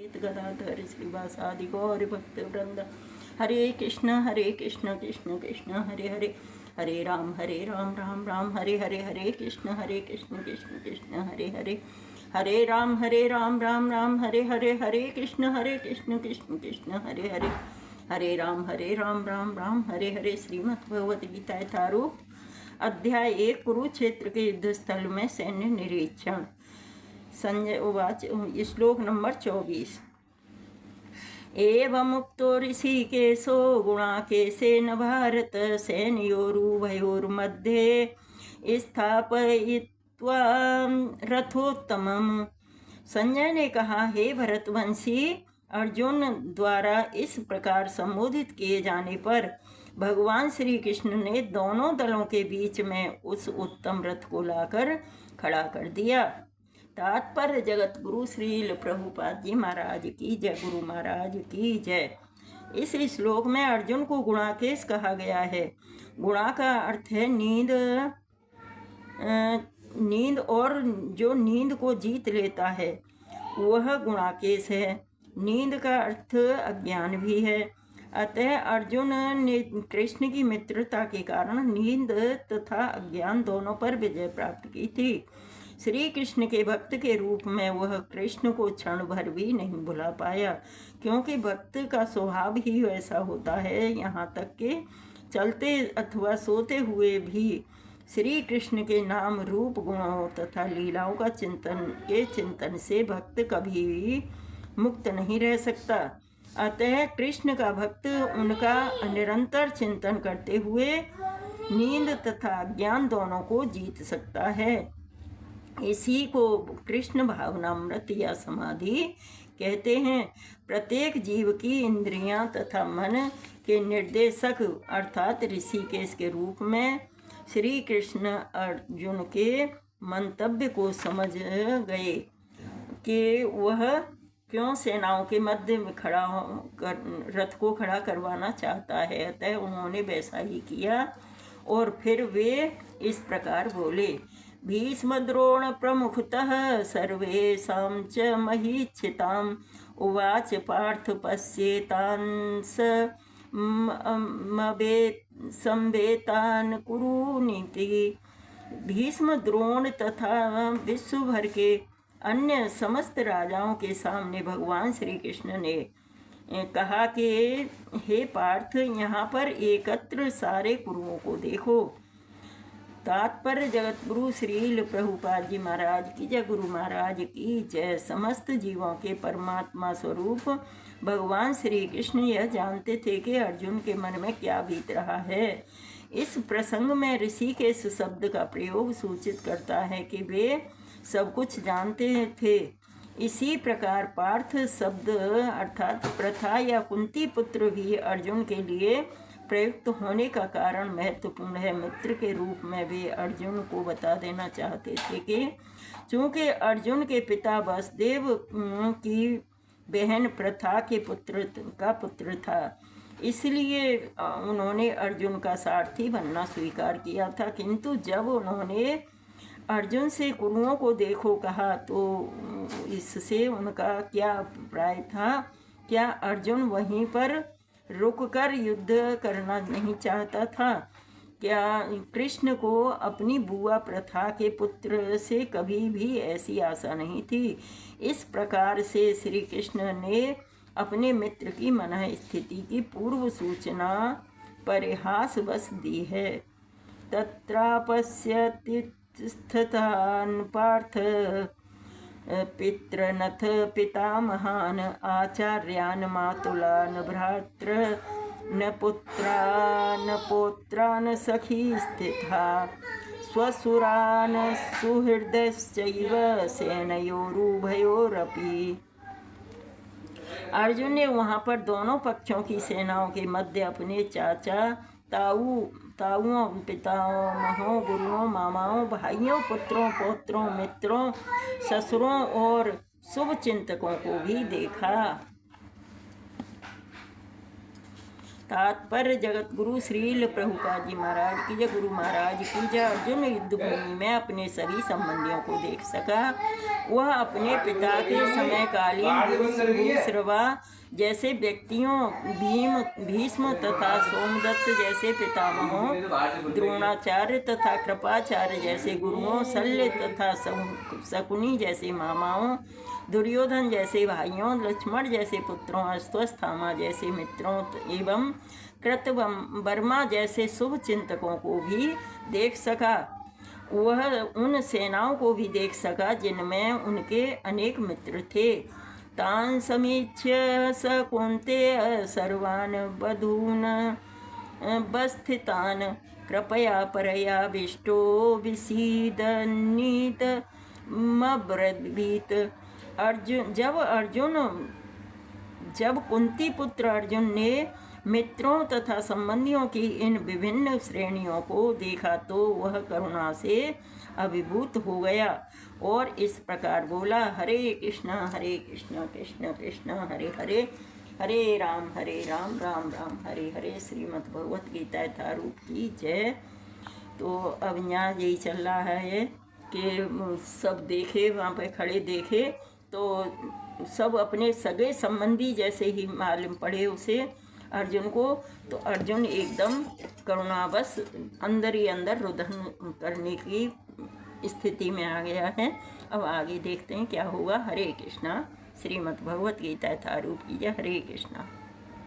गदाधर श्रीवासादि गौर भक्त वृंद। हरे कृष्ण कृष्ण कृष्ण हरे हरे, हरे राम राम राम हरे हरे, हरे कृष्ण कृष्ण कृष्ण हरे हरे, हरे राम राम राम हरे हरे, हरे कृष्ण कृष्ण कृष्ण हरे हरे, हरे राम राम राम हरे हरे। श्रीमद् भगवद गीता यथारूप अध्याय 1 कुरुक्षेत्र के युद्ध स्थल में सैन्य निरीक्षण। संजय उवाच। श्लोक नंबर 24। एवमुक्तो ऋषिकेशो गुणाकेशेन भारत सैन्योरुभयोर्मध्ये स्थापयित्वा रथोत्तमम्। संजय ने कहा, हे भरतवंशी, अर्जुन द्वारा इस प्रकार संबोधित किए जाने पर भगवान श्री कृष्ण ने दोनों दलों के बीच में उस उत्तम रथ को लाकर खड़ा कर दिया। तात्पर्य जगत गुरु श्रील प्रभुपाद जी महाराज की जय, गुरु महाराज की जय। इस श्लोक में अर्जुन को गुणाकेश कहा गया है। गुणा का अर्थ है नींद और जो नींद को जीत लेता है वह गुणाकेश है। नींद का अर्थ अज्ञान भी है। अतः अर्जुन ने कृष्ण की मित्रता के कारण नींद तथा अज्ञान दोनों पर विजय प्राप्त की थी। श्री कृष्ण के भक्त के रूप में वह कृष्ण को क्षण भर भी नहीं भुला पाया, क्योंकि भक्त का स्वभाव ही वैसा होता है। यहाँ तक कि चलते अथवा सोते हुए भी श्री कृष्ण के नाम रूप गुणों तथा लीलाओं का चिंतन से भक्त कभी भी मुक्त नहीं रह सकता। अतः कृष्ण का भक्त उनका निरंतर चिंतन करते हुए नींद तथा ज्ञान दोनों को जीत सकता है। इसी को कृष्ण भावनामृत या समाधि कहते हैं। प्रत्येक जीव की इंद्रियां तथा मन के निर्देशक अर्थात ऋषिकेश के रूप में श्री कृष्ण अर्जुन के मंतव्य को समझ गए कि वह क्यों सेनाओं के मध्य में खड़ा कर रथ को खड़ा करवाना चाहता है। अतः उन्होंने वैसा ही किया और फिर वे इस प्रकार बोले। भीष्म द्रोण प्रमुखतः सर्वेषां च महीक्षिताम् उवाच पार्थ पश्येतान् संवेतान् कुरुनीति। भीष्म द्रोण तथा विश्व भर के अन्य समस्त राजाओं के सामने भगवान श्री कृष्ण ने कहा कि हे पार्थ, यहाँ पर एकत्र सारे कुरुओं को देखो। तात्पर्य जगत गुरु श्रील प्रभुपाद जी महाराज की जय, गुरु महाराज की जय। समस्त जीवों के परमात्मा स्वरूप भगवान श्री कृष्ण यह जानते थे कि अर्जुन के मन में क्या बीत रहा है। इस प्रसंग में ऋषिकेश शब्द का प्रयोग सूचित करता है कि वे सब कुछ जानते थे। इसी प्रकार पार्थ शब्द अर्थात प्रथा या कुंती पुत्र भी अर्जुन के लिए प्रयुक्त होने का कारण महत्वपूर्ण है। मित्र के रूप में वे अर्जुन को बता देना चाहते थे कि चूँकि अर्जुन के पिता वसुदेव की बहन प्रथा के पुत्र था, इसलिए उन्होंने अर्जुन का सारथी बनना स्वीकार किया था। किंतु जब उन्होंने अर्जुन से कुरुओं को देखो कहा तो इससे उनका क्या अभिप्राय था? क्या अर्जुन वहीं पर रुककर युद्ध करना नहीं चाहता था? क्या कृष्ण को अपनी बुआ प्रथा के पुत्र से कभी भी ऐसी आशा नहीं थी? इस प्रकार से श्री कृष्ण ने अपने मित्र की मन स्थिति की पूर्व सूचना परिहासवश दी है। तत्रापश्यति स्थितान् पार्थ पितृनथ पितामहान् आचार्यान् मातुलान् भ्रातॄन् पुत्रान् पौत्रान् सखी स्थिता स्वसुरान् सुहृदश्चैव सेनयोरुभयोरपि। अर्जुन ने वहाँ पर दोनों पक्षों की सेनाओं के मध्य अपने चाचा, ताऊओं, पितामहों, गुरुओं, मामाओं, भाइयों, पुत्रों, पौत्रों, मित्रों, ससुरों और शुभ चिंतकों को भी देखा। तात्पर्य जगत गुरु श्रील प्रभुपाद जी महाराज की जय, गुरु महाराज की जय। अर्जुन युद्ध भूमि में अपने सभी संबंधियों को देख सका। वह अपने पिता के समयकालीन भूश्रवा जैसे व्यक्तियों, भीष्म तथा सोमदत्त जैसे पितामहों, द्रोणाचार्य तथा कृपाचार्य जैसे गुरुओं, शल्य तथा शकुनी जैसे मामाओं, दुर्योधन जैसे भाइयों, लक्ष्मण जैसे पुत्रों, अश्वत्थामा जैसे मित्रों एवं कृतवर्मा जैसे शुभ चिंतकों को भी देख सका। वह उन सेनाओं को भी देख सका जिनमें उनके अनेक मित्र थे। तान समीक्ष्य स कौन्तेय सर्वान् बधून् वस्थितान् कृपया परयाविष्टो विसीदन्नीत मब्रवीत। जब कुंती पुत्र अर्जुन ने मित्रों तथा संबंधियों की इन विभिन्न श्रेणियों को देखा तो वह करुणा से अभिभूत हो गया और इस प्रकार बोला, हरे कृष्ण कृष्ण कृष्ण हरे हरे, हरे राम राम राम हरे हरे। श्रीमद् भगवत गीता यथारूप की जय। तो अब यहाँ यही चल रहा है कि सब देखे, वहाँ पे खड़े देखे तो सब अपने सगे संबंधी जैसे ही मालूम पड़े उसे अर्जुन को। तो अर्जुन एकदम करुणावश अंदर ही अंदर रुदन करने की स्थिति में आ गया है। अब आगे देखते हैं क्या हुआ। हरे कृष्णा। श्रीमद् भगवत गीता यथारूप की जय। हरे कृष्णा।